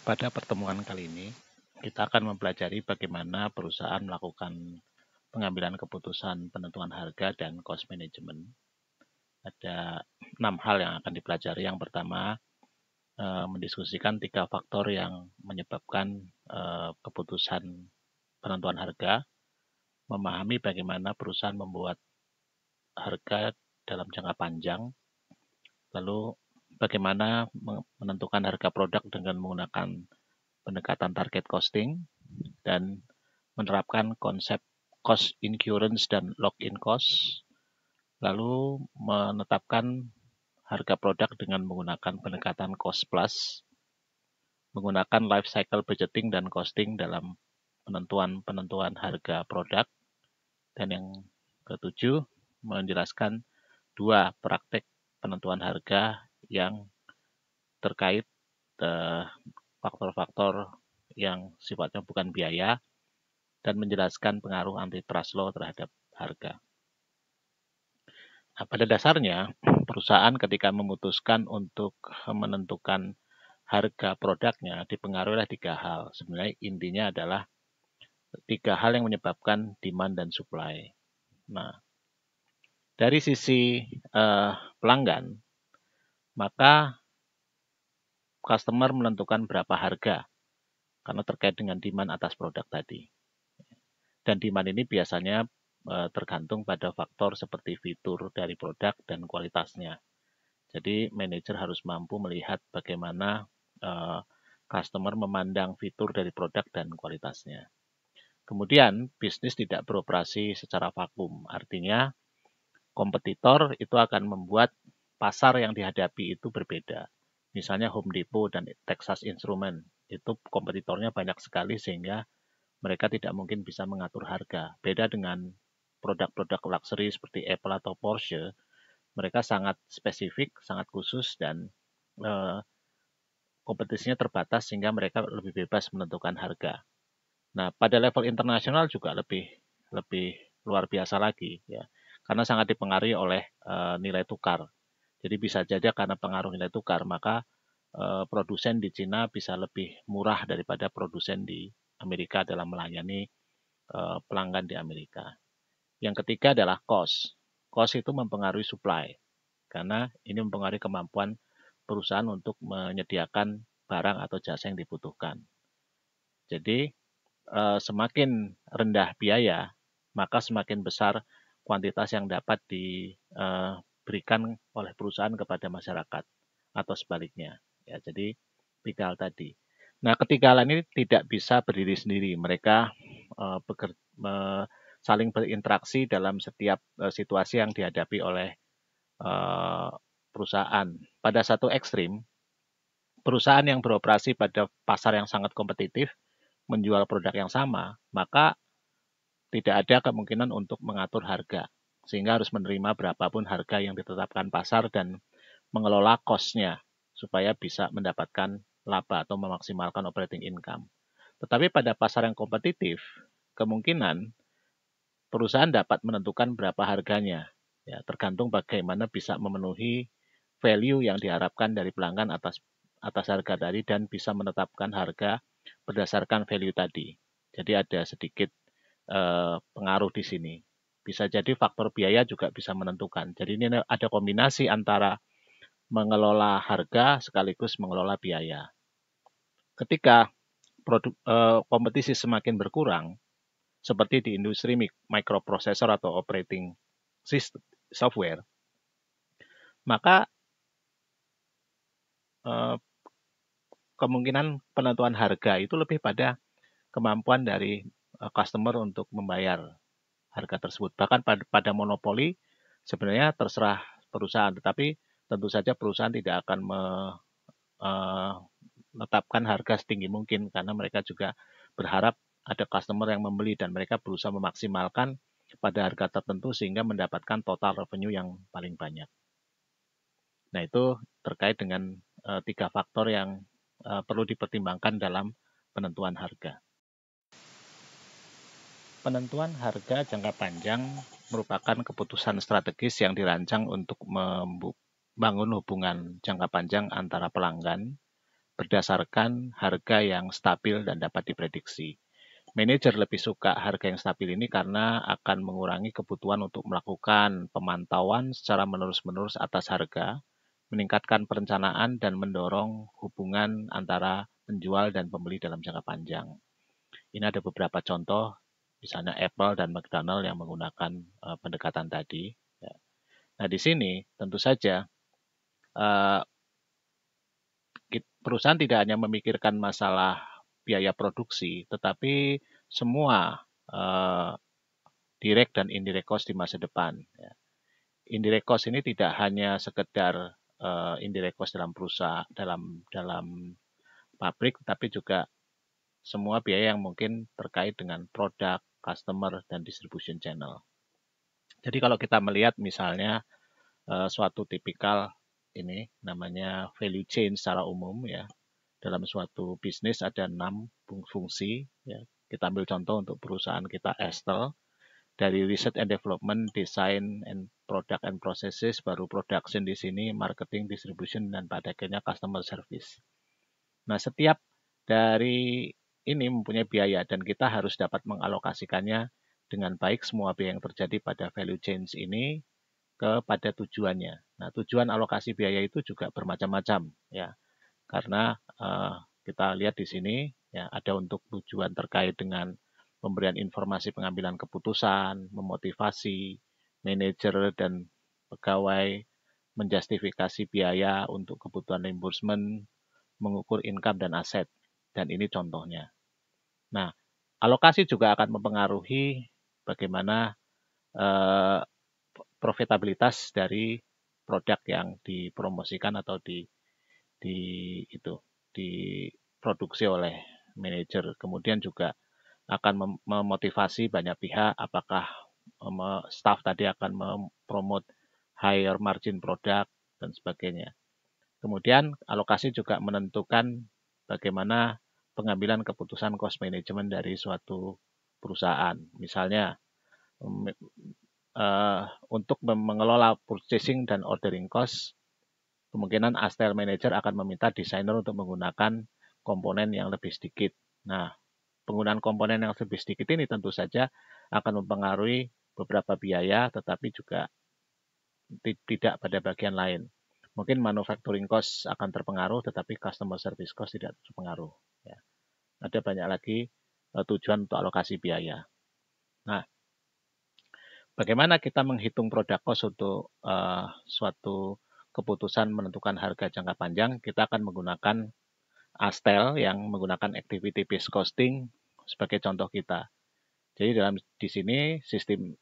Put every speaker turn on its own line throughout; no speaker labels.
Pada pertemuan kali ini, kita akan mempelajari bagaimana perusahaan melakukan pengambilan keputusan penentuan harga dan cost management. Ada 6 hal yang akan dipelajari. Yang pertama, mendiskusikan 3 faktor yang menyebabkan keputusan penentuan harga, memahami bagaimana perusahaan membuat harga dalam jangka panjang, lalu bagaimana menentukan harga produk dengan menggunakan pendekatan target costing, dan menerapkan konsep cost incurrence dan lock-in cost, lalu menetapkan harga produk dengan menggunakan pendekatan cost plus, menggunakan life cycle budgeting dan costing dalam penentuan harga produk, dan yang ketujuh, menjelaskan 2 praktek penentuan harga yang terkait faktor-faktor yang sifatnya bukan biaya, dan menjelaskan pengaruh antitrust law terhadap harga. Nah, pada dasarnya, perusahaan ketika memutuskan untuk menentukan harga produknya dipengaruhi oleh 3 hal. Sebenarnya intinya adalah 3 hal yang menyebabkan demand dan supply. Nah, dari sisi pelanggan, maka customer menentukan berapa harga karena terkait dengan demand atas produk tadi. Dan demand ini biasanya tergantung pada faktor seperti fitur dari produk dan kualitasnya. Jadi manajer harus mampu melihat bagaimana customer memandang fitur dari produk dan kualitasnya. Kemudian bisnis tidak beroperasi secara vakum, artinya kompetitor itu akan membuat pasar yang dihadapi itu berbeda. Misalnya Home Depot dan Texas Instruments, itu kompetitornya banyak sekali sehingga mereka tidak mungkin bisa mengatur harga. Beda dengan produk-produk luxury seperti Apple atau Porsche, mereka sangat spesifik, sangat khusus, dan kompetisinya terbatas sehingga mereka lebih bebas menentukan harga. Nah, pada level internasional juga lebih luar biasa lagi, ya, karena sangat dipengaruhi oleh nilai tukar. Jadi bisa saja karena pengaruh nilai tukar, maka produsen di Cina bisa lebih murah daripada produsen di Amerika dalam melayani pelanggan di Amerika. Yang ketiga adalah cost. Cost itu mempengaruhi supply, karena ini mempengaruhi kemampuan perusahaan untuk menyediakan barang atau jasa yang dibutuhkan. Jadi semakin rendah biaya, maka semakin besar kuantitas yang dapat diberikan oleh perusahaan kepada masyarakat, atau sebaliknya. Ya, jadi 3 hal tadi. Nah, ketiga hal ini tidak bisa berdiri sendiri. Mereka saling berinteraksi dalam setiap situasi yang dihadapi oleh perusahaan. Pada satu ekstrim, perusahaan yang beroperasi pada pasar yang sangat kompetitif menjual produk yang sama, maka tidak ada kemungkinan untuk mengatur harga, sehingga harus menerima berapapun harga yang ditetapkan pasar dan mengelola cost-nya supaya bisa mendapatkan laba atau memaksimalkan operating income. Tetapi pada pasar yang kompetitif, kemungkinan perusahaan dapat menentukan berapa harganya, ya, tergantung bagaimana bisa memenuhi value yang diharapkan dari pelanggan atas harga tadi, dan bisa menetapkan harga berdasarkan value tadi. Jadi ada sedikit pengaruh di sini. Bisa jadi faktor biaya juga bisa menentukan. Jadi ini ada kombinasi antara mengelola harga sekaligus mengelola biaya. Ketika kompetisi semakin berkurang, seperti di industri microprocessor atau operating system software, maka kemungkinan penentuan harga itu lebih pada kemampuan dari customer untuk membayar harga tersebut. Bahkan pada monopoli sebenarnya terserah perusahaan, tetapi tentu saja perusahaan tidak akan menetapkan harga setinggi mungkin karena mereka juga berharap ada customer yang membeli dan mereka berusaha memaksimalkan pada harga tertentu sehingga mendapatkan total revenue yang paling banyak. Nah, itu terkait dengan 3 faktor yang perlu dipertimbangkan dalam penentuan harga. Penentuan harga jangka panjang merupakan keputusan strategis yang dirancang untuk membangun hubungan jangka panjang antara pelanggan, berdasarkan harga yang stabil dan dapat diprediksi. Manajer lebih suka harga yang stabil ini karena akan mengurangi kebutuhan untuk melakukan pemantauan secara menerus-menerus atas harga, meningkatkan perencanaan, dan mendorong hubungan antara penjual dan pembeli dalam jangka panjang. Ini ada beberapa contoh, misalnya Apple dan McDonald yang menggunakan pendekatan tadi. Ya. Nah, di sini tentu saja perusahaan tidak hanya memikirkan masalah biaya produksi, tetapi semua direct dan indirect cost di masa depan. Ya. Indirect cost ini tidak hanya sekedar indirect cost dalam perusahaan, dalam pabrik, tapi juga semua biaya yang mungkin terkait dengan produk, customer, dan distribution channel. Jadi kalau kita melihat misalnya suatu tipikal ini namanya value chain secara umum ya. Dalam suatu bisnis ada 6 fungsi ya. Kita ambil contoh untuk perusahaan kita Estel. Dari research and development, design and product and processes, baru production di sini, marketing, distribution, dan pada akhirnya customer service. Nah, setiap dari ini mempunyai biaya dan kita harus dapat mengalokasikannya dengan baik semua biaya yang terjadi pada value chain ini kepada tujuannya. Nah, tujuan alokasi biaya itu juga bermacam-macam ya. Karena kita lihat di sini ya ada untuk tujuan terkait dengan pemberian informasi pengambilan keputusan, memotivasi manajer dan pegawai, menjustifikasi biaya untuk kebutuhan reimbursement, mengukur income dan aset. Dan ini contohnya. Nah, alokasi juga akan mempengaruhi bagaimana profitabilitas dari produk yang dipromosikan atau diproduksi oleh manajer. Kemudian juga akan memotivasi banyak pihak, apakah staff tadi akan mempromote higher margin produk dan sebagainya. Kemudian alokasi juga menentukan bagaimana pengambilan keputusan cost management dari suatu perusahaan. Misalnya untuk mengelola purchasing dan ordering cost, kemungkinan Astel Manager akan meminta desainer untuk menggunakan komponen yang lebih sedikit. Nah, penggunaan komponen yang lebih sedikit ini tentu saja akan mempengaruhi beberapa biaya, tetapi juga tidak pada bagian lain. Mungkin manufacturing cost akan terpengaruh, tetapi customer service cost tidak terpengaruh. Ya. Ada banyak lagi tujuan untuk alokasi biaya. Nah, bagaimana kita menghitung product cost untuk suatu keputusan menentukan harga jangka panjang? Kita akan menggunakan Astel yang menggunakan activity based costing sebagai contoh kita. Jadi di sini sistem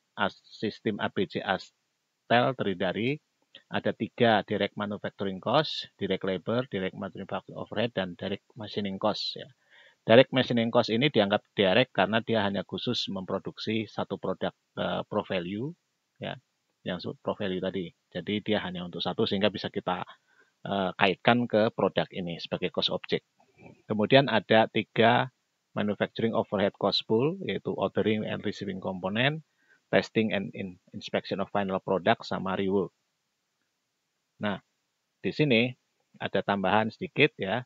ABC Astel terdiri dari ada 3 direct manufacturing cost, direct labor, direct manufacturing overhead, dan direct machining cost. Ya. Direct machining cost ini dianggap direct karena dia hanya khusus memproduksi satu produk pro value, ya, yang pro value tadi. Jadi dia hanya untuk satu sehingga bisa kita kaitkan ke produk ini sebagai cost object. Kemudian ada 3 manufacturing overhead cost pool, yaitu ordering and receiving component, testing and inspection of final product, sama rework. Nah, di sini ada tambahan sedikit ya.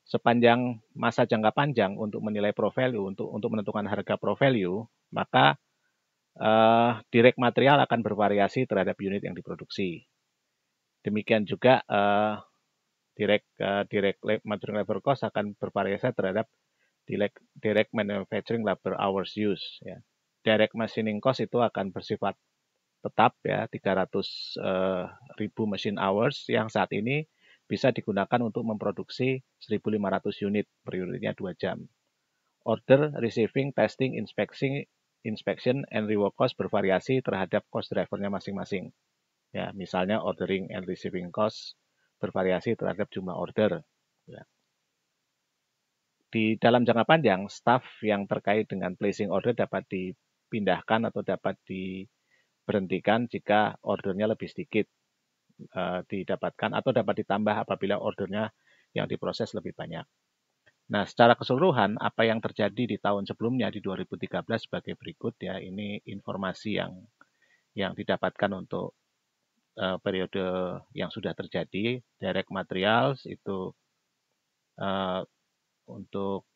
Sepanjang masa jangka panjang untuk menilai pro value, untuk menentukan harga pro value, maka direct material akan bervariasi terhadap unit yang diproduksi. Demikian juga direct manufacturing labor cost akan bervariasi terhadap direct manufacturing labor hours use. Ya. Direct machining cost itu akan bersifat tetap ya 300.000 machine hours yang saat ini bisa digunakan untuk memproduksi 1.500 unit, per unitnya 2 jam. Order, receiving, testing, inspection, and reward cost bervariasi terhadap cost drivernya masing-masing. Ya, misalnya ordering and receiving cost bervariasi terhadap jumlah order. Ya. Di dalam jangka panjang, staff yang terkait dengan placing order dapat dipindahkan atau dapat diberhentikan jika ordernya lebih sedikit didapatkan atau dapat ditambah apabila ordernya yang diproses lebih banyak. Nah, secara keseluruhan apa yang terjadi di tahun sebelumnya di 2013 sebagai berikut ya, ini informasi yang didapatkan untuk periode yang sudah terjadi. Direct materials itu untuk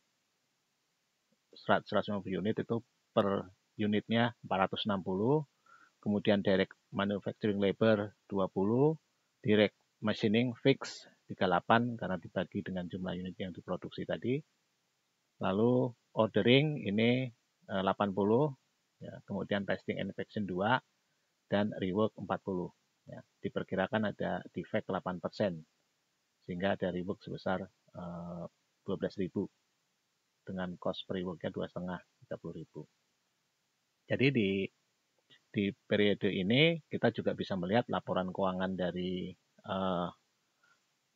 150 unit itu per unitnya 460, kemudian direct manufacturing labor 20, direct machining fix 38 karena dibagi dengan jumlah unit yang diproduksi tadi. Lalu ordering ini 80, ya, kemudian testing and inspection 2, dan rework 40. Ya, diperkirakan ada defect 8%, sehingga ada rework sebesar 12.000 dengan cost per reworknya 2,5, 30.000. Jadi di periode ini kita juga bisa melihat laporan keuangan dari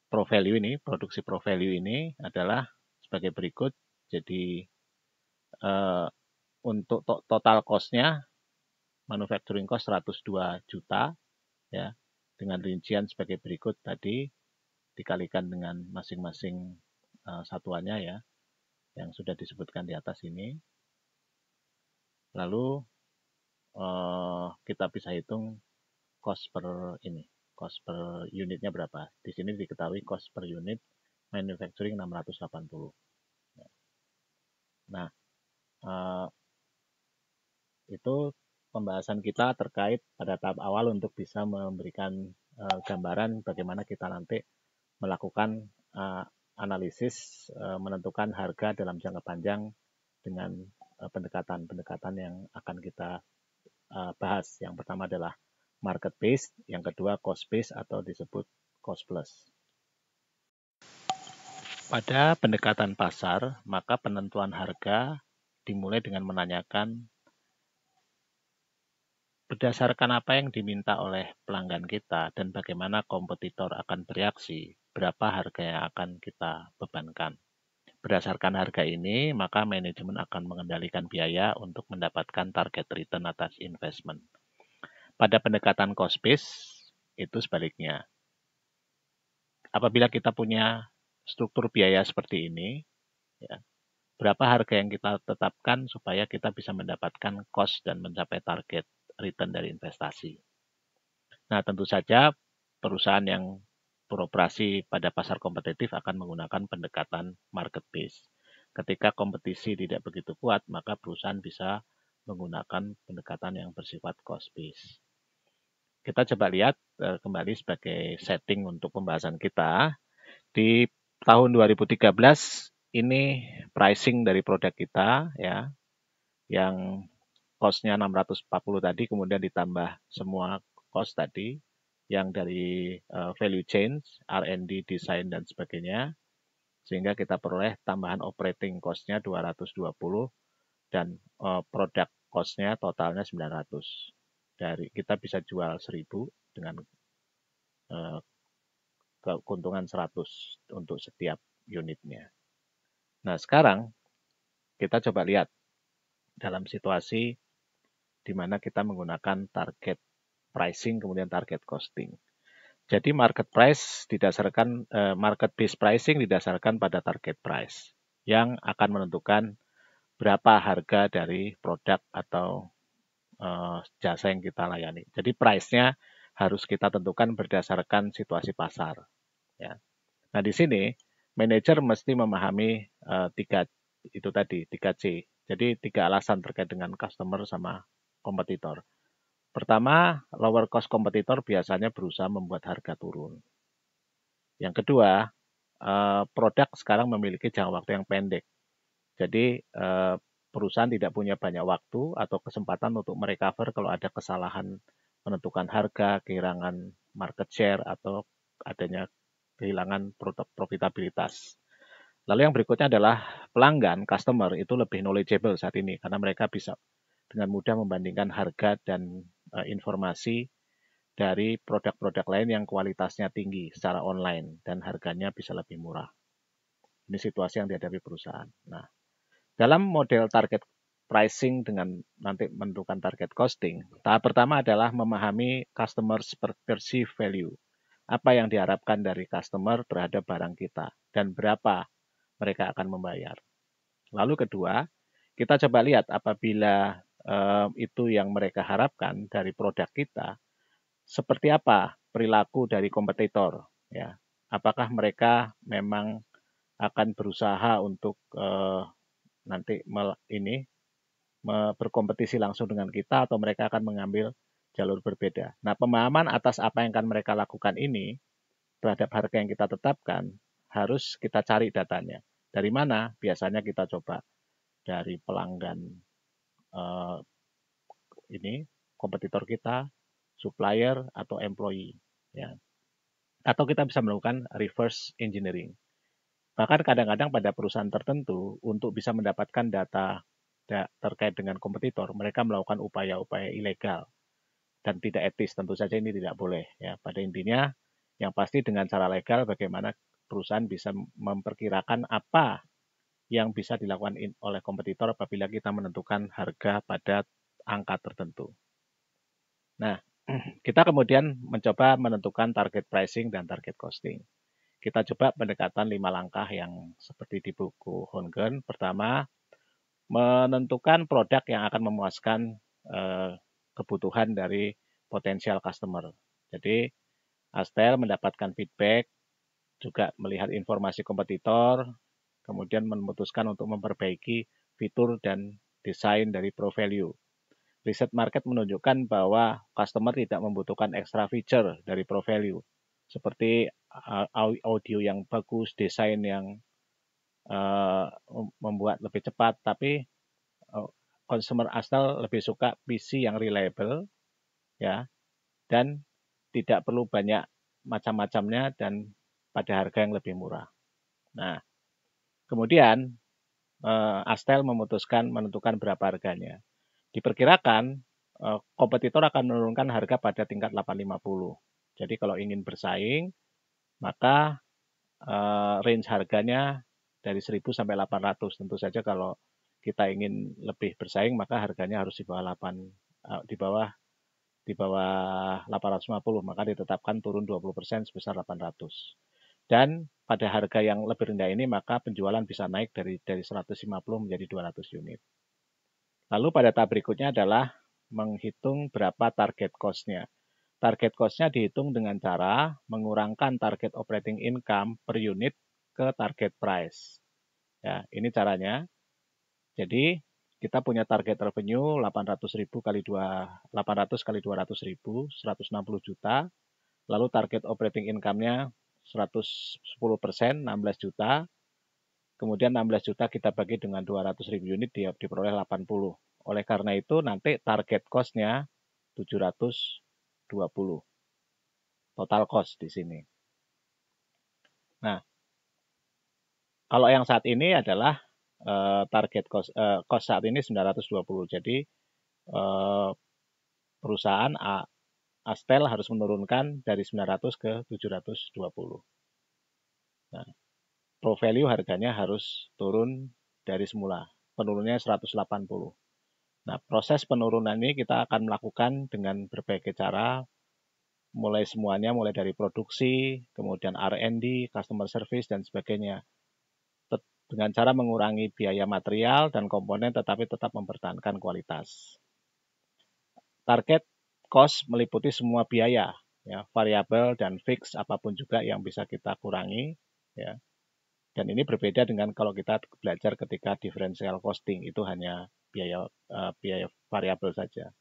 Pro Value ini, produksi Pro Value ini adalah sebagai berikut. Jadi untuk total cost-nya manufacturing cost 102 juta, ya, dengan rincian sebagai berikut tadi dikalikan dengan masing-masing satuannya, ya, yang sudah disebutkan di atas ini. Lalu kita bisa hitung cost per unitnya berapa. Di sini diketahui cost per unit manufacturing 680. Nah, itu pembahasan kita terkait pada tahap awal untuk bisa memberikan gambaran bagaimana kita nanti melakukan analisis menentukan harga dalam jangka panjang dengan pendekatan-pendekatan yang akan kita bahas. Yang pertama adalah market based, yang kedua cost based atau disebut cost plus. Pada pendekatan pasar, maka penentuan harga dimulai dengan menanyakan berdasarkan apa yang diminta oleh pelanggan kita dan bagaimana kompetitor akan bereaksi, berapa harga yang akan kita bebankan. Berdasarkan harga ini, maka manajemen akan mengendalikan biaya untuk mendapatkan target return atas investment. Pada pendekatan cost base, itu sebaliknya. Apabila kita punya struktur biaya seperti ini, ya, berapa harga yang kita tetapkan supaya kita bisa mendapatkan cost dan mencapai target return dari investasi. Nah, tentu saja perusahaan yang beroperasi pada pasar kompetitif akan menggunakan pendekatan market base. Ketika kompetisi tidak begitu kuat, maka perusahaan bisa menggunakan pendekatan yang bersifat cost base. Kita coba lihat kembali sebagai setting untuk pembahasan kita. Di tahun 2013 ini pricing dari produk kita, ya, yang cost-nya 640 tadi, kemudian ditambah semua cost tadi, yang dari value chain, R&D, desain, dan sebagainya, sehingga kita peroleh tambahan operating cost-nya 220, dan produk cost-nya totalnya 900. Kita bisa jual 1.000 dengan keuntungan 100 untuk setiap unitnya. Nah, sekarang kita coba lihat dalam situasi di mana kita menggunakan target pricing kemudian target costing. Jadi market based pricing didasarkan pada target price yang akan menentukan berapa harga dari produk atau jasa yang kita layani. Jadi price-nya harus kita tentukan berdasarkan situasi pasar. Ya. Nah, di sini manajer mesti memahami 3C. Jadi 3 alasan terkait dengan customer sama kompetitor. Pertama, lower cost kompetitor biasanya berusaha membuat harga turun. Yang kedua, produk sekarang memiliki jangka waktu yang pendek. Jadi perusahaan tidak punya banyak waktu atau kesempatan untuk merecover kalau ada kesalahan menentukan harga, kehilangan market share, atau adanya kehilangan profitabilitas. Lalu yang berikutnya adalah pelanggan, customer, itu lebih knowledgeable saat ini karena mereka bisa dengan mudah membandingkan harga dan informasi dari produk-produk lain yang kualitasnya tinggi secara online dan harganya bisa lebih murah. Ini situasi yang dihadapi perusahaan. Nah, dalam model target pricing dengan nanti menentukan target costing, tahap pertama adalah memahami customer's perceived value. Apa yang diharapkan dari customer terhadap barang kita dan berapa mereka akan membayar. Lalu kedua, kita coba lihat apabila itu yang mereka harapkan dari produk kita, seperti apa perilaku dari kompetitor. Ya. Apakah mereka memang akan berusaha untuk nanti berkompetisi langsung dengan kita, atau mereka akan mengambil jalur berbeda. Nah, pemahaman atas apa yang akan mereka lakukan ini terhadap harga yang kita tetapkan harus kita cari datanya. Dari mana? Biasanya kita coba dari pelanggan kompetitor kita, supplier, atau employee. Ya. Atau kita bisa melakukan reverse engineering. Bahkan kadang-kadang pada perusahaan tertentu, untuk bisa mendapatkan data terkait dengan kompetitor, mereka melakukan upaya-upaya ilegal dan tidak etis. Tentu saja ini tidak boleh. Ya. Pada intinya, yang pasti dengan cara legal bagaimana perusahaan bisa memperkirakan apa yang bisa dilakukan oleh kompetitor apabila kita menentukan harga pada angka tertentu. Nah, kita kemudian mencoba menentukan target pricing dan target costing. Kita coba pendekatan 5 langkah yang seperti di buku Honggen. Pertama, menentukan produk yang akan memuaskan kebutuhan dari potensial customer. Jadi, Astel mendapatkan feedback, juga melihat informasi kompetitor, kemudian memutuskan untuk memperbaiki fitur dan desain dari Pro Value. Riset market menunjukkan bahwa customer tidak membutuhkan extra feature dari Pro Value, seperti audio yang bagus, desain yang membuat lebih cepat, tapi consumer Astel lebih suka PC yang reliable, ya, dan tidak perlu banyak macam-macamnya dan pada harga yang lebih murah. Nah, kemudian Astel menentukan berapa harganya. Diperkirakan kompetitor akan menurunkan harga pada tingkat 850. Jadi kalau ingin bersaing, maka range harganya dari 1000 sampai 800. Tentu saja kalau kita ingin lebih bersaing, maka harganya harus di bawah 850, maka ditetapkan turun 20% sebesar 800. Dan pada harga yang lebih rendah ini, maka penjualan bisa naik dari 150 menjadi 200 unit. Lalu pada tahap berikutnya adalah menghitung berapa target cost-nya. Target cost-nya dihitung dengan cara mengurangkan target operating income per unit ke target price. Ya, ini caranya. Jadi, kita punya target revenue 800.000 kali 800 kali 200.000, 160 juta. Lalu target operating income-nya 110%, 16 juta. Kemudian 16 juta kita bagi dengan 200.000 unit, diperoleh 80. Oleh karena itu nanti target cost-nya 720. Total cost di sini. Nah, kalau yang saat ini adalah target cost saat ini 920. Jadi perusahaan Astel harus menurunkan dari 900 ke 720. Nah, Pro Value harganya harus turun dari semula. Penurunannya 180. Nah, proses penurunan ini kita akan melakukan dengan berbagai cara, mulai dari produksi, kemudian R&D, customer service, dan sebagainya. Dengan cara mengurangi biaya material dan komponen, tetapi tetap mempertahankan kualitas. Target cost meliputi semua biaya, ya, variabel dan fix, apapun juga yang bisa kita kurangi, ya. Dan ini berbeda dengan kalau kita belajar ketika differential costing, itu hanya biaya variabel saja.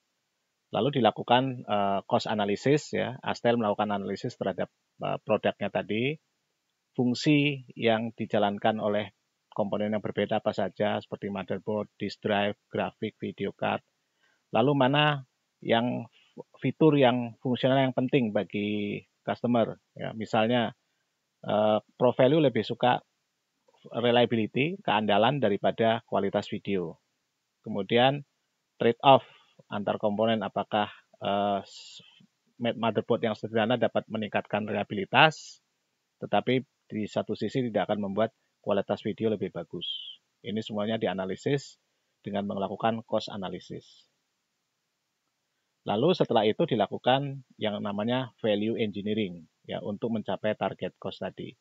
Lalu dilakukan cost analysis, ya. Astel melakukan analisis terhadap produknya tadi, fungsi yang dijalankan oleh komponen yang berbeda apa saja, seperti motherboard, disk drive, grafik, video card. Lalu mana yang fitur yang fungsional yang penting bagi customer, ya. Misalnya Pro Value lebih suka reliability, keandalan daripada kualitas video. Kemudian trade-off antar komponen, apakah motherboard yang sederhana dapat meningkatkan reliabilitas, tetapi di satu sisi tidak akan membuat kualitas video lebih bagus. Ini semuanya dianalisis dengan melakukan cost analysis. Lalu setelah itu dilakukan yang namanya value engineering, ya, untuk mencapai target cost tadi.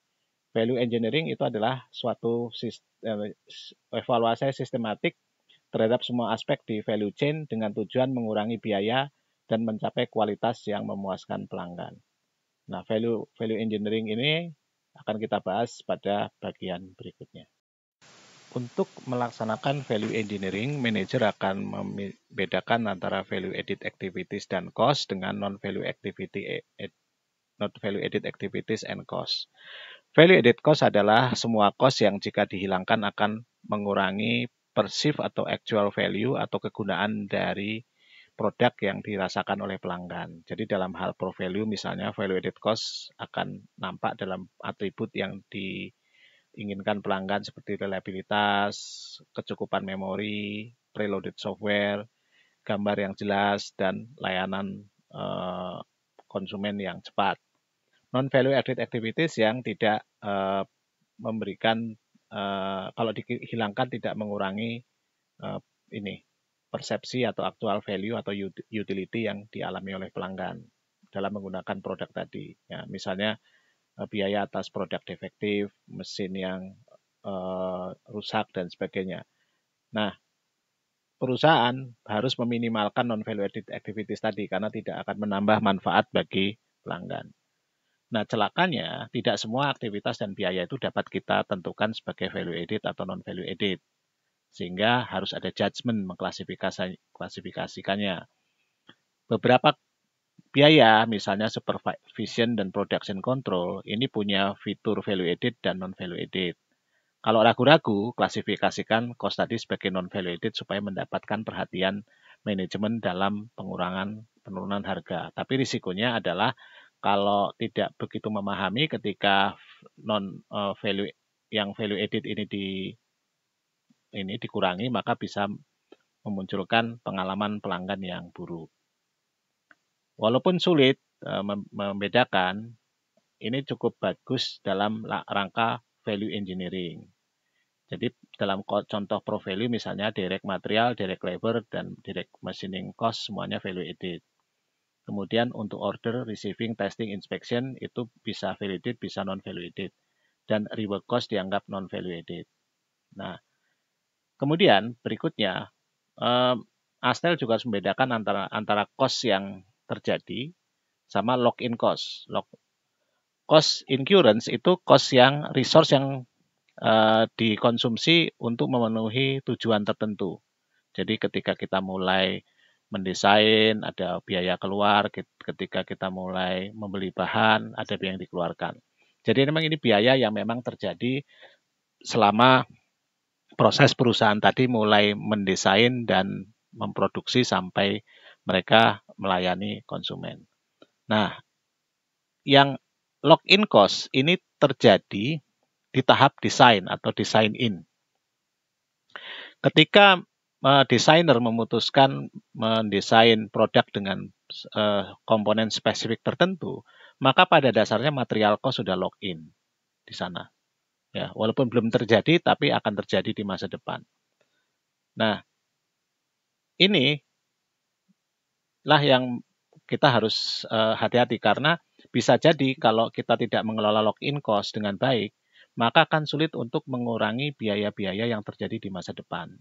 Value engineering itu adalah suatu evaluasi sistematik terhadap semua aspek di value chain dengan tujuan mengurangi biaya dan mencapai kualitas yang memuaskan pelanggan. Nah, value engineering ini akan kita bahas pada bagian berikutnya. Untuk melaksanakan value engineering, manajer akan membedakan antara value added activities dan cost dengan non-value added activities and cost. Value added cost adalah semua cost yang jika dihilangkan akan mengurangi perceived atau actual value atau kegunaan dari produk yang dirasakan oleh pelanggan. Jadi dalam hal pro value misalnya value added cost akan nampak dalam atribut yang diinginkan pelanggan seperti reliabilitas, kecukupan memori, preloaded software, gambar yang jelas, dan layanan konsumen yang cepat. Non-value added activities yang tidak memberikan, kalau dihilangkan tidak mengurangi persepsi atau actual value atau utility yang dialami oleh pelanggan dalam menggunakan produk tadi. Ya, misalnya biaya atas produk defektif, mesin yang rusak dan sebagainya. Nah, perusahaan harus meminimalkan non-value added activities tadi karena tidak akan menambah manfaat bagi pelanggan. Nah, celakanya tidak semua aktivitas dan biaya itu dapat kita tentukan sebagai value added atau non-value added. Sehingga harus ada judgement mengklasifikasikannya. Beberapa biaya, misalnya supervision dan production control, ini punya fitur value added dan non-value added. Kalau ragu-ragu, klasifikasikan cost tadi sebagai non-value added supaya mendapatkan perhatian manajemen dalam penurunan harga. Tapi risikonya adalah kalau tidak begitu memahami ketika value added ini dikurangi, maka bisa memunculkan pengalaman pelanggan yang buruk. Walaupun sulit membedakan, ini cukup bagus dalam rangka value engineering. Jadi dalam contoh pro value misalnya direct material, direct labor, dan direct machining cost semuanya value added. Kemudian untuk order, receiving, testing, inspection itu bisa value added, bisa non-value added. Dan rework cost dianggap non-value added. Nah, kemudian berikutnya, Astel juga harus membedakan antara cost yang terjadi sama lock-in cost. Cost incurrence itu cost yang resource yang dikonsumsi untuk memenuhi tujuan tertentu. Jadi ketika kita mulai mendesain, ada biaya keluar, ketika kita mulai membeli bahan, ada biaya yang dikeluarkan. Jadi memang ini biaya yang memang terjadi selama proses perusahaan tadi mulai mendesain dan memproduksi sampai mereka melayani konsumen. Nah, yang lock-in cost ini terjadi di tahap desain atau design in. Ketika desainer memutuskan mendesain produk dengan komponen spesifik tertentu, maka pada dasarnya material cost sudah lock-in di sana. Ya, walaupun belum terjadi, tapi akan terjadi di masa depan. Nah, inilah yang kita harus hati-hati karena bisa jadi kalau kita tidak mengelola lock-in cost dengan baik, maka akan sulit untuk mengurangi biaya-biaya yang terjadi di masa depan.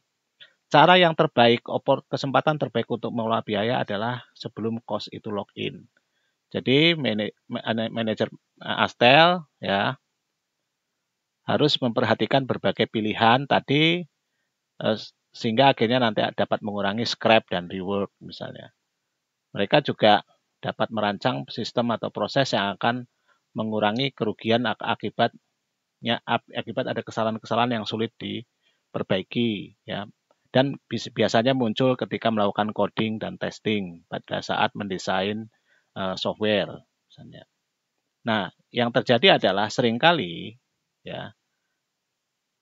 Cara yang terbaik, kesempatan terbaik untuk mengelola biaya adalah sebelum cost itu lock-in. Jadi manajer Astel ya harus memperhatikan berbagai pilihan tadi sehingga akhirnya nanti dapat mengurangi scrap dan rework misalnya. Mereka juga dapat merancang sistem atau proses yang akan mengurangi kerugian akibat ada kesalahan-kesalahan yang sulit diperbaiki ya. Dan biasanya muncul ketika melakukan coding dan testing pada saat mendesain software misalnya. Nah, yang terjadi adalah seringkali ya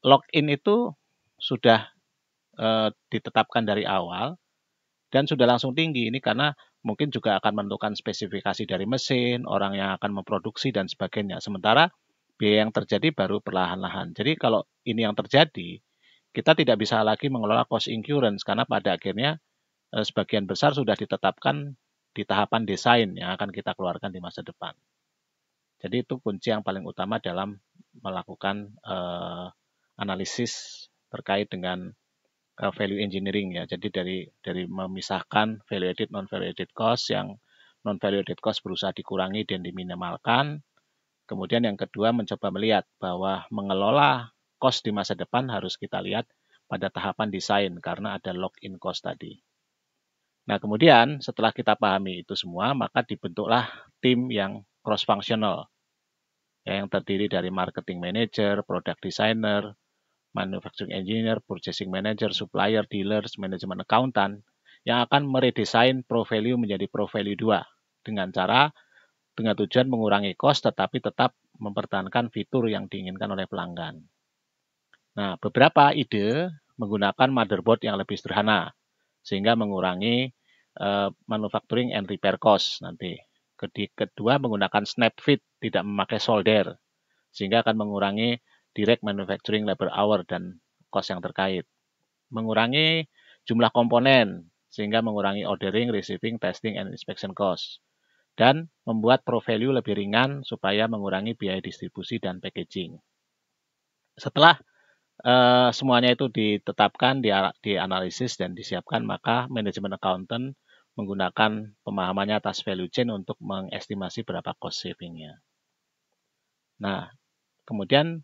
lock-in itu sudah ditetapkan dari awal dan sudah langsung tinggi. Ini karena mungkin juga akan menentukan spesifikasi dari mesin, orang yang akan memproduksi dan sebagainya. Sementara biaya yang terjadi baru perlahan-lahan. Jadi kalau ini yang terjadi, kita tidak bisa lagi mengelola cost incurrence karena pada akhirnya sebagian besar sudah ditetapkan di tahapan desain yang akan kita keluarkan di masa depan. Jadi itu kunci yang paling utama dalam melakukan analisis terkait dengan value engineering ya. Jadi dari memisahkan value added non value added cost, yang non value added cost berusaha dikurangi dan diminimalkan, Kemudian yang kedua mencoba melihat bahwa mengelola cost di masa depan harus kita lihat pada tahapan desain karena ada lock-in cost tadi. Nah, kemudian setelah kita pahami itu semua, maka dibentuklah tim yang cross-functional, yang terdiri dari marketing manager, product designer, manufacturing engineer, purchasing manager, supplier, dealers, manajemen accountant, yang akan meredesain Pro Value menjadi Pro Value 2 dengan tujuan mengurangi cost tetapi tetap mempertahankan fitur yang diinginkan oleh pelanggan. Nah, beberapa ide menggunakan motherboard yang lebih sederhana sehingga mengurangi manufacturing and repair cost nanti. Kedua, menggunakan snap fit, tidak memakai solder, sehingga akan mengurangi direct manufacturing labor hour dan cost yang terkait. Mengurangi jumlah komponen, sehingga mengurangi ordering, receiving, testing, and inspection cost. Dan membuat Pro Value lebih ringan supaya mengurangi biaya distribusi dan packaging. Setelah semuanya itu ditetapkan, dianalisis, dan disiapkan, maka manajemen accountant menggunakan pemahamannya atas value chain untuk mengestimasi berapa cost saving-nya. Nah, kemudian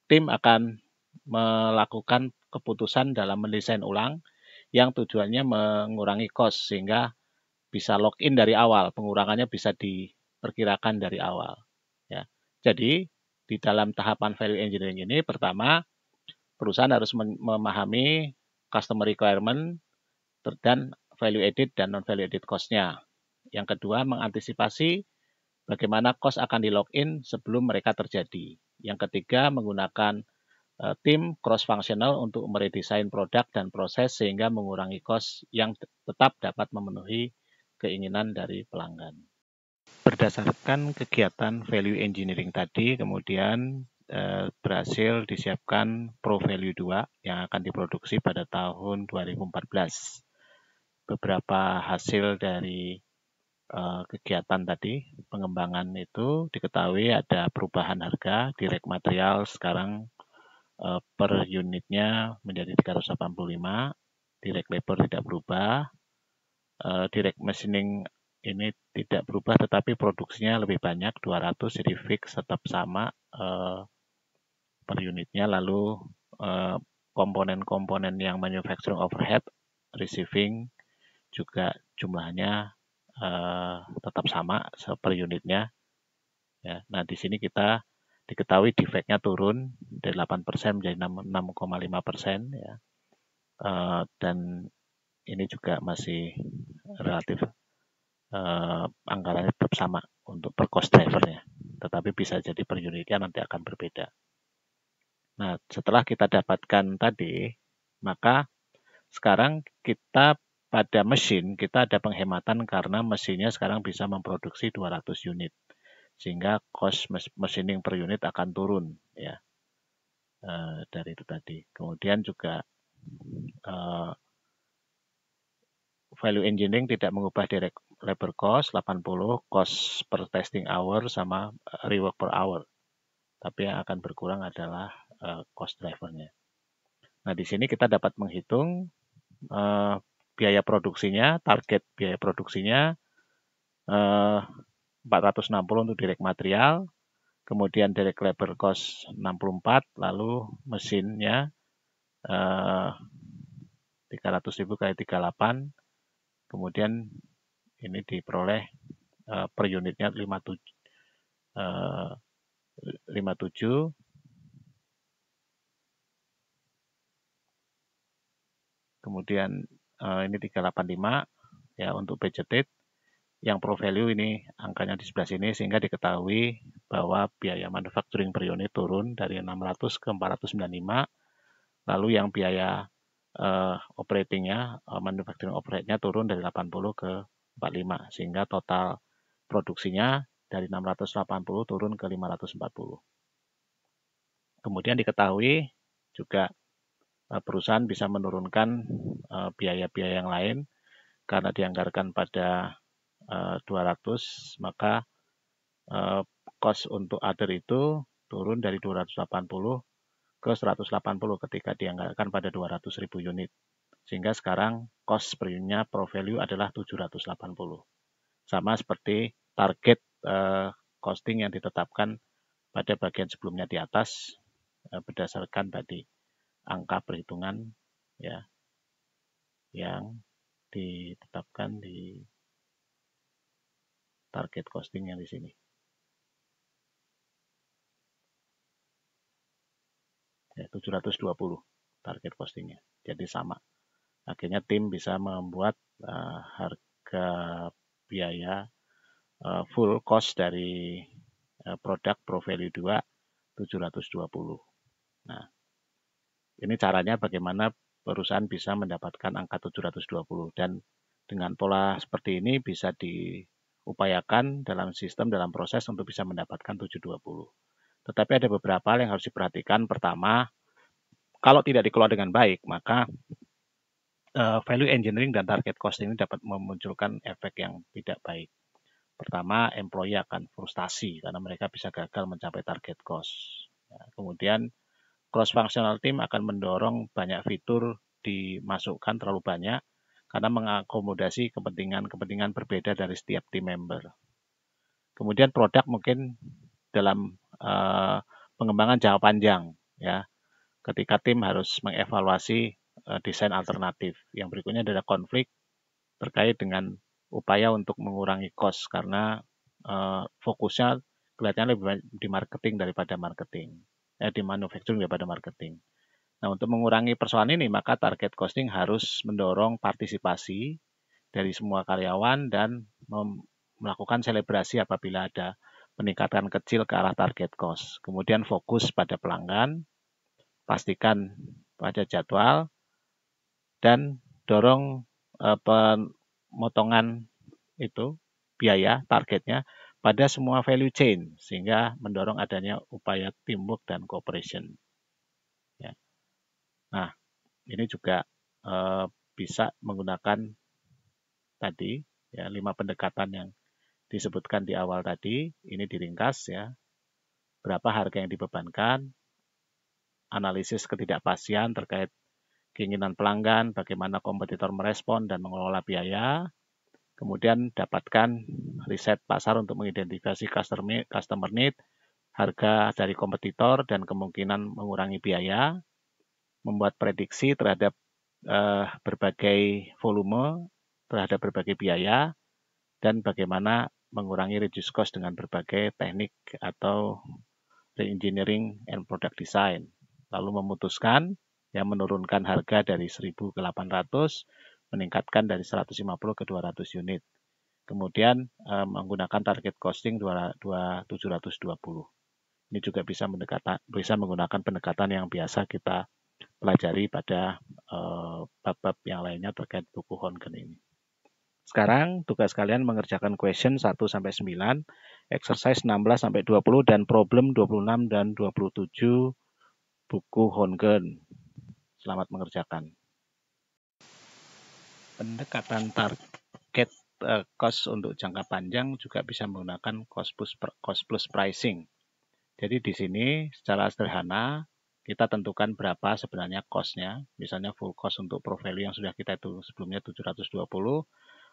tim akan melakukan keputusan dalam mendesain ulang yang tujuannya mengurangi cost sehingga bisa lock-in dari awal, pengurangannya bisa diperkirakan dari awal. Ya. Jadi, di dalam tahapan value engineering ini, pertama, perusahaan harus memahami customer requirement dan value added dan non-value added cost-nya. Yang kedua, mengantisipasi bagaimana cost akan di-lock-in sebelum mereka terjadi. Yang ketiga, menggunakan tim cross-functional untuk meredesain produk dan proses sehingga mengurangi cost yang tetap dapat memenuhi keinginan dari pelanggan. Berdasarkan kegiatan value engineering tadi, kemudian berhasil disiapkan Pro Value 2 yang akan diproduksi pada tahun 2014. Beberapa hasil dari kegiatan tadi, pengembangan itu diketahui ada perubahan harga, direct material sekarang per unitnya menjadi 385, direct labor tidak berubah, direct machining ini tidak berubah tetapi produksinya lebih banyak 200 jadi fix tetap sama per unitnya. Lalu komponen-komponen yang manufacturing overhead, receiving juga jumlahnya tetap sama per unitnya. Ya, nah di sini kita diketahui defect-nya turun dari 8% menjadi 6,5% ya. Dan ini juga masih relatif anggarannya tetap sama untuk per cost drivernya, tetapi bisa jadi per unitnya nanti akan berbeda. Nah, setelah kita dapatkan tadi, maka sekarang kita pada mesin kita ada penghematan karena mesinnya sekarang bisa memproduksi 200 unit, sehingga cost machining per unit akan turun ya dari itu tadi. Kemudian juga value engineering tidak mengubah direct labor cost 80, cost per testing hour sama rework per hour. Tapi yang akan berkurang adalah cost drivernya. Nah, di sini kita dapat menghitung biaya produksinya, target biaya produksinya 460 untuk direct material, kemudian direct labor cost 64, lalu mesinnya 300.000 kali 38, kemudian ini diperoleh per unitnya 57. Kemudian ini 385 ya untuk budgeted. Yang Pro Value ini angkanya di sebelah sini sehingga diketahui bahwa biaya manufacturing per unit turun dari 600 ke 495. Lalu yang biaya operatingnya, manufacturing overhead-nya turun dari 80 ke 45 sehingga total produksinya dari 680 turun ke 540. Kemudian diketahui juga perusahaan bisa menurunkan biaya-biaya yang lain karena dianggarkan pada 200, maka cost untuk other itu turun dari 280 ke 180 ketika dianggarkan pada 200.000 unit. Sehingga sekarang cost per unitnya Pro Value adalah 780. Sama seperti target costing yang ditetapkan pada bagian sebelumnya di atas berdasarkan tadi angka perhitungan ya yang ditetapkan di target costing yang di sini. Ya, 720 target costingnya. Jadi sama. Akhirnya tim bisa membuat harga biaya full cost dari produk Pro Value 2 720. Nah, ini caranya bagaimana perusahaan bisa mendapatkan angka 720 dan dengan pola seperti ini bisa diupayakan dalam sistem dalam proses untuk bisa mendapatkan 720. Tetapi ada beberapa hal yang harus diperhatikan. Pertama, kalau tidak dikelola dengan baik, maka value engineering dan target cost ini dapat memunculkan efek yang tidak baik. Pertama, employee akan frustasi karena mereka bisa gagal mencapai target cost. Ya, kemudian, cross-functional team akan mendorong banyak fitur dimasukkan terlalu banyak karena mengakomodasi kepentingan-kepentingan berbeda dari setiap team member. Kemudian produk mungkin dalam pengembangan jangka panjang, ya, ketika tim harus mengevaluasi desain alternatif. Yang berikutnya adalah konflik terkait dengan upaya untuk mengurangi cost karena fokusnya kelihatannya lebih banyak di marketing daripada marketing, di manufacturing daripada marketing. Nah, untuk mengurangi persoalan ini, maka target costing harus mendorong partisipasi dari semua karyawan dan melakukan selebrasi apabila ada peningkatan kecil ke arah target cost. Kemudian fokus pada pelanggan, pastikan pada jadwal, dan dorong pemotongan itu biaya targetnya pada semua value chain sehingga mendorong adanya upaya teamwork dan cooperation. Ya. Nah, ini juga bisa menggunakan tadi ya 5 pendekatan yang disebutkan di awal tadi. Ini diringkas ya. Berapa harga yang dibebankan, analisis ketidakpastian terkait keinginan pelanggan, bagaimana kompetitor merespon dan mengelola biaya. Kemudian dapatkan riset pasar untuk mengidentifikasi customer need, harga dari kompetitor, dan kemungkinan mengurangi biaya. Membuat prediksi terhadap berbagai volume, terhadap berbagai biaya, dan bagaimana mengurangi reduce cost dengan berbagai teknik atau re-engineering and product design. Lalu memutuskan yang menurunkan harga dari 1.000 ke 800, meningkatkan dari 150 ke 200 unit. Kemudian menggunakan target costing 720. Ini juga bisa menggunakan pendekatan yang biasa kita pelajari pada bab-bab yang lainnya terkait buku Hongen ini. Sekarang tugas kalian mengerjakan question 1-9, exercise 16-20, dan problem 26 dan 27 buku Hongen. Selamat mengerjakan. Pendekatan target cost untuk jangka panjang juga bisa menggunakan cost plus pricing. Jadi di sini secara sederhana kita tentukan berapa sebenarnya cost-nya. Misalnya full cost untuk Pro Value yang sudah kita itu sebelumnya 720.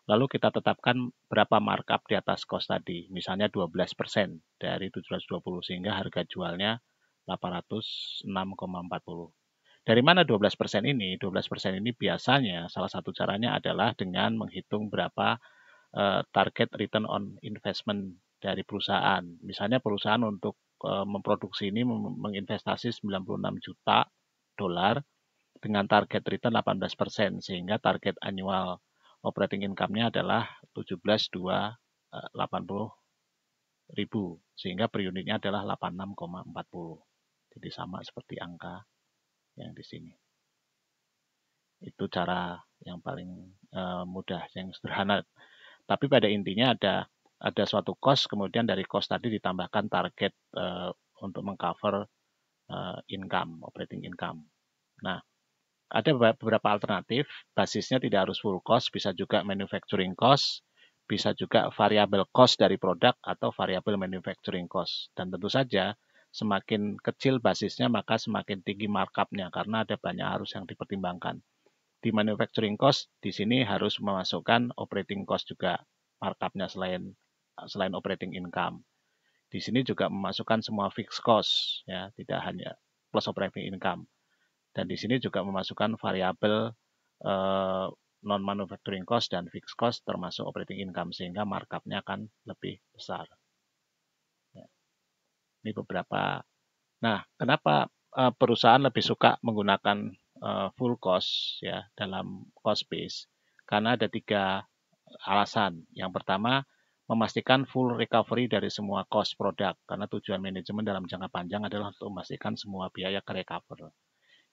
Lalu kita tetapkan berapa markup di atas cost tadi. Misalnya 12% dari 720 sehingga harga jualnya 806,40. Dari mana 12% ini? 12% ini biasanya salah satu caranya adalah dengan menghitung berapa target return on investment dari perusahaan. Misalnya perusahaan untuk memproduksi ini menginvestasi 96 juta dolar dengan target return 18%, sehingga target annual operating income-nya adalah 17.280.000, sehingga per unitnya adalah 86,40. Jadi sama seperti angka yang di sini. Itu cara yang paling mudah, yang sederhana. Tapi pada intinya ada suatu cost, kemudian dari cost tadi ditambahkan target untuk mengcover income, operating income. Nah, ada beberapa alternatif, basisnya tidak harus full cost, bisa juga manufacturing cost, bisa juga variable cost dari produk atau variable manufacturing cost. Dan tentu saja semakin kecil basisnya maka semakin tinggi markup-nya karena ada banyak arus yang dipertimbangkan. Di manufacturing cost di sini harus memasukkan operating cost juga markup-nya selain operating income. Di sini juga memasukkan semua fixed cost, ya, tidak hanya plus operating income. Dan di sini juga memasukkan variabel non-manufacturing cost dan fixed cost termasuk operating income, sehingga markup-nya akan lebih besar. Ya. Ini beberapa. Nah, kenapa perusahaan lebih suka menggunakan full cost ya dalam cost base? Karena ada 3 alasan. Yang pertama, memastikan full recovery dari semua cost produk, karena tujuan manajemen dalam jangka panjang adalah untuk memastikan semua biaya recover.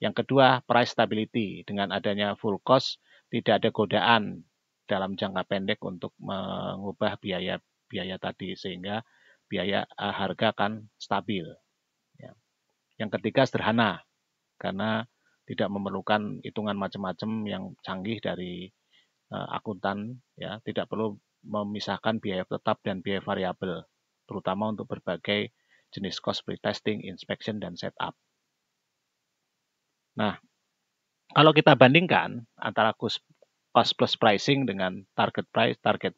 Yang kedua, price stability. Dengan adanya full cost, tidak ada godaan dalam jangka pendek untuk mengubah biaya tadi, sehingga biaya harga akan stabil. Ya. Yang ketiga, sederhana, karena tidak memerlukan hitungan macam-macam yang canggih dari akuntan, ya, tidak perlu memisahkan biaya tetap dan biaya variabel, terutama untuk berbagai jenis cost pre-testing, inspection, dan setup. Nah, kalau kita bandingkan antara cost plus pricing dengan target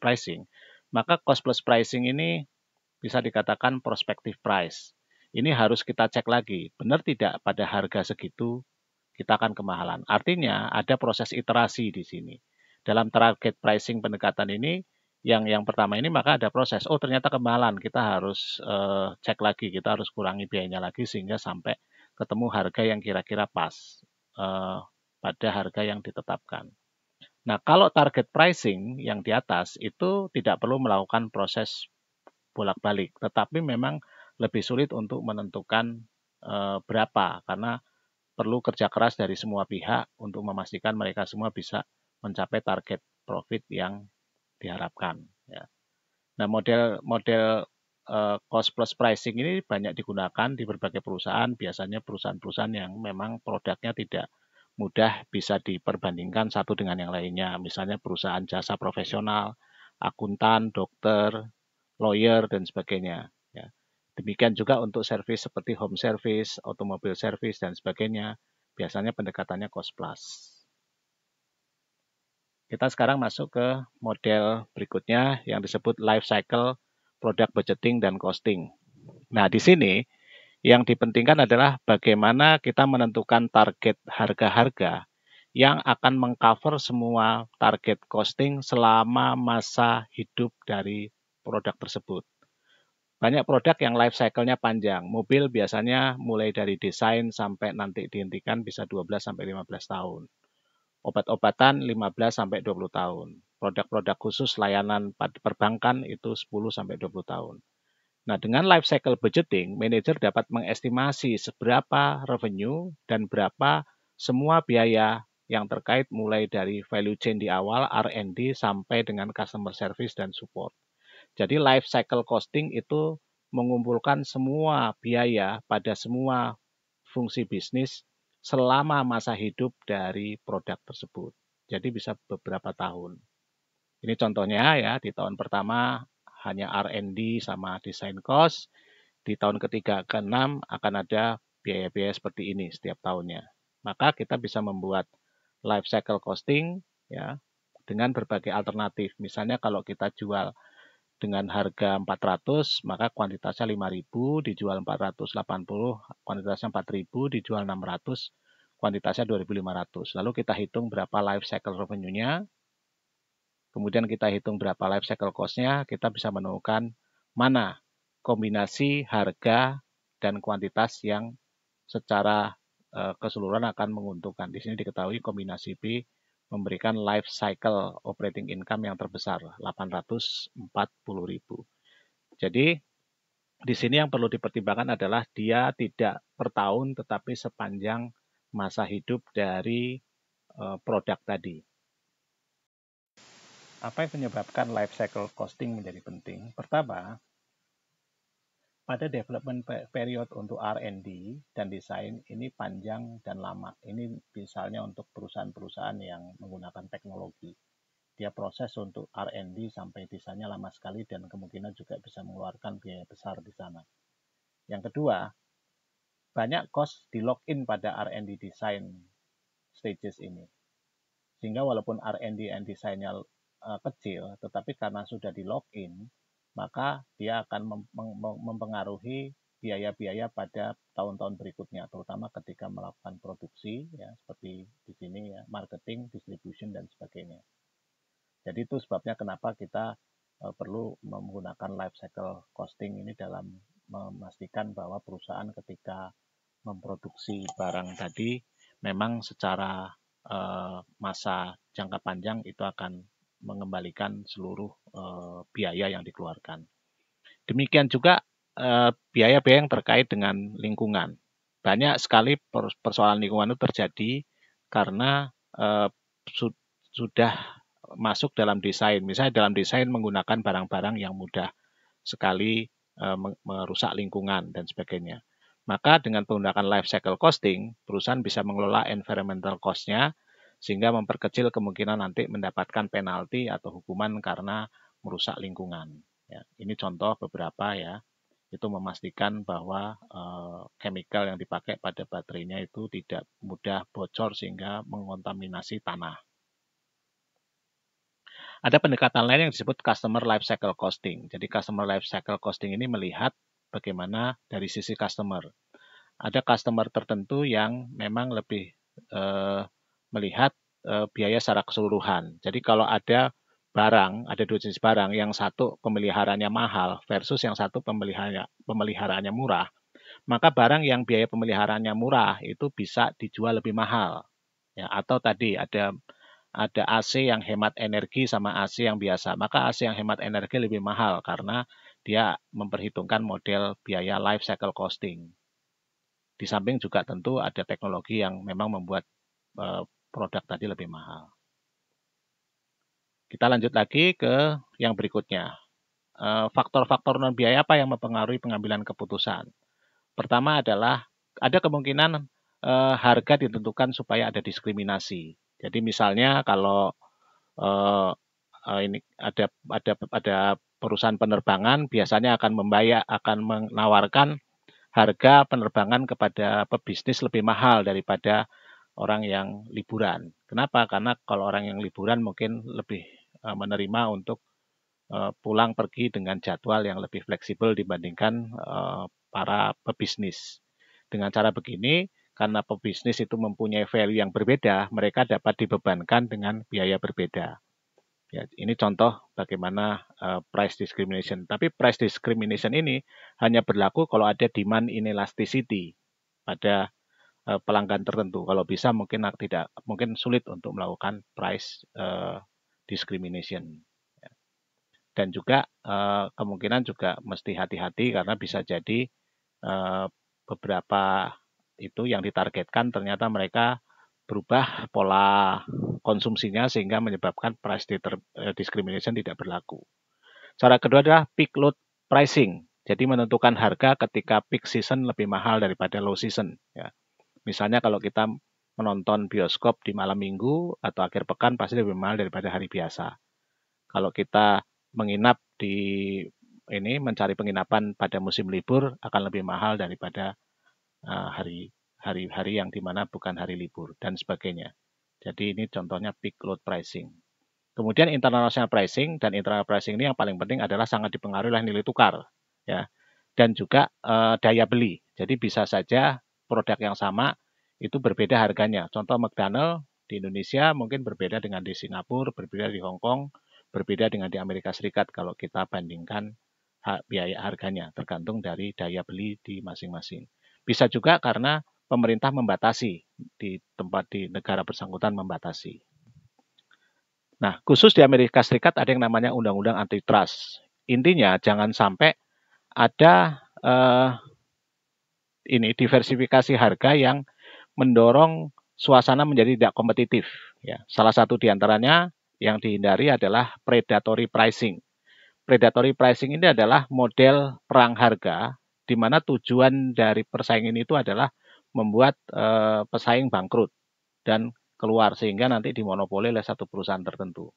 pricing, maka cost plus pricing ini bisa dikatakan prospective price. Ini harus kita cek lagi, benar tidak pada harga segitu kita akan kemahalan. Artinya ada proses iterasi di sini. Dalam target pricing pendekatan ini, yang pertama ini maka ada proses. Oh, ternyata kemahalan, kita harus cek lagi, kita harus kurangi biayanya lagi sehingga sampai ketemu harga yang kira-kira pas pada harga yang ditetapkan. Nah, kalau target pricing yang di atas itu tidak perlu melakukan proses bolak-balik, tetapi memang lebih sulit untuk menentukan berapa, karena perlu kerja keras dari semua pihak untuk memastikan mereka semua bisa mencapai target profit yang diharapkan. Ya. Nah, model cost plus pricing ini banyak digunakan di berbagai perusahaan, biasanya perusahaan-perusahaan yang memang produknya tidak mudah bisa diperbandingkan satu dengan yang lainnya. Misalnya perusahaan jasa profesional, akuntan, dokter, lawyer, dan sebagainya. Ya. Demikian juga untuk service seperti home service, automobil service, dan sebagainya. Biasanya pendekatannya cost plus. Kita sekarang masuk ke model berikutnya yang disebut life cycle product budgeting dan costing. Nah, di sini yang dipentingkan adalah bagaimana kita menentukan target harga-harga yang akan mengcover semua target costing selama masa hidup dari produk tersebut. Banyak produk yang life cycle-nya panjang. Mobil biasanya mulai dari desain sampai nanti dihentikan bisa 12 sampai 15 tahun. Obat-obatan 15 sampai 20 tahun. Produk-produk khusus layanan perbankan itu 10 sampai 20 tahun. Nah, dengan life cycle budgeting, manajer dapat mengestimasi seberapa revenue dan berapa semua biaya yang terkait mulai dari value chain di awal, R&D, sampai dengan customer service dan support. Jadi life cycle costing itu mengumpulkan semua biaya pada semua fungsi bisnis selama masa hidup dari produk tersebut. Jadi bisa beberapa tahun. Ini contohnya ya, di tahun pertama hanya R&D sama design cost. Di tahun ketiga ke-6 akan ada biaya-biaya seperti ini setiap tahunnya. Maka kita bisa membuat life cycle costing ya dengan berbagai alternatif. Misalnya kalau kita jual dengan harga 400, maka kuantitasnya 5.000, dijual 480, kuantitasnya 4.000, dijual 600, kuantitasnya 2.500. Lalu kita hitung berapa life cycle revenue-nya, kemudian kita hitung berapa life cycle cost-nya, kita bisa menemukan mana kombinasi harga dan kuantitas yang secara keseluruhan akan menguntungkan. Di sini diketahui kombinasi B memberikan life cycle operating income yang terbesar, 840.000. Jadi di sini yang perlu dipertimbangkan adalah dia tidak per tahun tetapi sepanjang masa hidup dari produk tadi. Apa yang menyebabkan life cycle costing menjadi penting? Pertama, pada development period untuk R&D dan desain ini panjang dan lama. Ini misalnya untuk perusahaan-perusahaan yang menggunakan teknologi. Dia proses untuk R&D sampai desainnya lama sekali dan kemungkinan juga bisa mengeluarkan biaya besar di sana. Yang kedua, banyak cost di lock-in pada R&D design stages ini. Sehingga walaupun R&D and desainnya kecil, tetapi karena sudah di lock-in, maka dia akan mempengaruhi biaya-biaya pada tahun-tahun berikutnya, terutama ketika melakukan produksi, ya seperti di sini ya, marketing, distribution dan sebagainya. Jadi itu sebabnya kenapa kita perlu menggunakan life cycle costing ini dalam memastikan bahwa perusahaan ketika memproduksi barang tadi memang secara masa jangka panjang itu akan mengembalikan seluruh biaya yang dikeluarkan. Demikian juga biaya-biaya yang terkait dengan lingkungan. Banyak sekali persoalan lingkungan itu terjadi karena sudah masuk dalam desain. Misalnya dalam desain menggunakan barang-barang yang mudah sekali merusak lingkungan dan sebagainya. Maka dengan menggunakan life cycle costing, perusahaan bisa mengelola environmental cost-nya sehingga memperkecil kemungkinan nanti mendapatkan penalti atau hukuman karena merusak lingkungan. Ya, ini contoh beberapa ya, itu memastikan bahwa chemical yang dipakai pada baterainya itu tidak mudah bocor sehingga mengontaminasi tanah. Ada pendekatan lain yang disebut customer life cycle costing. Jadi customer life cycle costing ini melihat bagaimana dari sisi customer. Ada customer tertentu yang memang lebih melihat biaya secara keseluruhan. Jadi kalau ada barang, ada dua jenis barang, yang satu pemeliharaannya mahal versus yang satu pemeliharaannya murah, maka barang yang biaya pemeliharaannya murah itu bisa dijual lebih mahal. Ya, atau tadi ada AC yang hemat energi sama AC yang biasa. Maka AC yang hemat energi lebih mahal karena dia memperhitungkan model biaya life cycle costing. Di samping juga tentu ada teknologi yang memang membuat produk tadi lebih mahal. Kita lanjut lagi ke yang berikutnya. Faktor-faktor non biaya apa yang mempengaruhi pengambilan keputusan? Pertama adalah ada kemungkinan harga ditentukan supaya ada diskriminasi. Jadi misalnya kalau ini ada perusahaan penerbangan biasanya akan menawarkan harga penerbangan kepada pebisnis lebih mahal daripada orang yang liburan. Kenapa? Karena kalau orang yang liburan mungkin lebih menerima untuk pulang pergi dengan jadwal yang lebih fleksibel dibandingkan para pebisnis. Dengan cara begini, karena pebisnis itu mempunyai value yang berbeda, mereka dapat dibebankan dengan biaya berbeda. Ya, ini contoh bagaimana price discrimination. Tapi price discrimination ini hanya berlaku kalau ada demand inelasticity pada pelanggan tertentu. Kalau bisa mungkin sulit untuk melakukan price discrimination. Dan juga kemungkinan juga mesti hati-hati karena bisa jadi beberapa itu yang ditargetkan ternyata mereka berubah pola konsumsinya sehingga menyebabkan price discrimination tidak berlaku. Cara kedua adalah peak load pricing. Jadi menentukan harga ketika peak season lebih mahal daripada low season. Ya. Misalnya kalau kita menonton bioskop di malam minggu atau akhir pekan pasti lebih mahal daripada hari biasa. Kalau kita menginap di mencari penginapan pada musim libur akan lebih mahal daripada hari-hari yang dimana bukan hari libur dan sebagainya. Jadi ini contohnya peak load pricing. Kemudian international pricing, dan internal pricing ini yang paling penting adalah sangat dipengaruhi oleh nilai tukar, ya, dan juga daya beli. Jadi bisa saja produk yang sama itu berbeda harganya. Contoh McDonald di Indonesia mungkin berbeda dengan di Singapura, berbeda di Hong Kong, berbeda dengan di Amerika Serikat kalau kita bandingkan biaya harganya, tergantung dari daya beli di masing-masing. Bisa juga karena pemerintah membatasi di negara bersangkutan membatasi. Nah, khusus di Amerika Serikat ada yang namanya undang-undang antitrust. Intinya jangan sampai ada diversifikasi harga yang mendorong suasana menjadi tidak kompetitif. Ya, salah satu diantaranya yang dihindari adalah predatory pricing. Predatory pricing ini adalah model perang harga di mana tujuan dari persaingan itu adalah membuat pesaing bangkrut dan keluar sehingga nanti dimonopoli oleh satu perusahaan tertentu.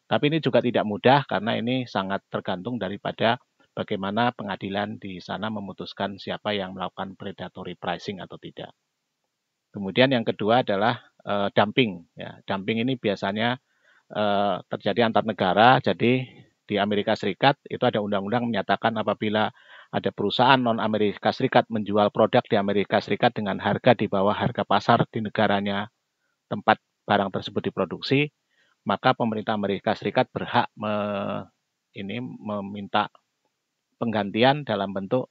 Tapi ini juga tidak mudah karena ini sangat tergantung daripada bagaimana pengadilan di sana memutuskan siapa yang melakukan predatory pricing atau tidak. Kemudian yang kedua adalah dumping. Ya, dumping ini biasanya terjadi antar negara. Jadi di Amerika Serikat itu ada undang-undang menyatakan apabila ada perusahaan non-Amerika Serikat menjual produk di Amerika Serikat dengan harga di bawah harga pasar di negaranya tempat barang tersebut diproduksi, maka pemerintah Amerika Serikat berhak meminta penggantian dalam bentuk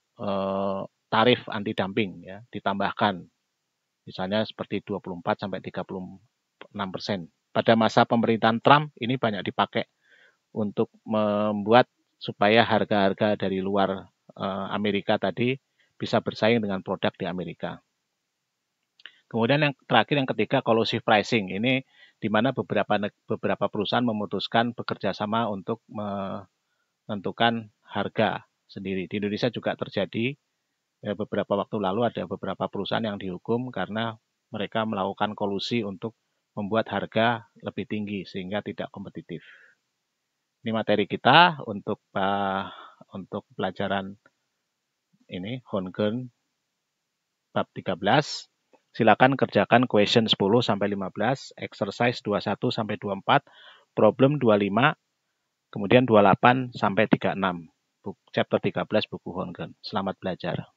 tarif anti dumping ya, ditambahkan misalnya seperti 24 sampai 36%. Pada masa pemerintahan Trump ini banyak dipakai untuk membuat supaya harga-harga dari luar Amerika tadi bisa bersaing dengan produk di Amerika. Kemudian yang terakhir, yang ketiga, collusive pricing. Ini di mana beberapa perusahaan memutuskan bekerja sama untuk menentukan harga sendiri. Di Indonesia juga terjadi. Beberapa waktu lalu ada beberapa perusahaan yang dihukum karena mereka melakukan kolusi untuk membuat harga lebih tinggi sehingga tidak kompetitif. Ini materi kita untuk pelajaran ini Honggen bab 13. Silakan kerjakan question 10 sampai 15, exercise 21 sampai 24, problem 25, kemudian 28 sampai 36. Chapter 13 buku Honggen. Selamat belajar.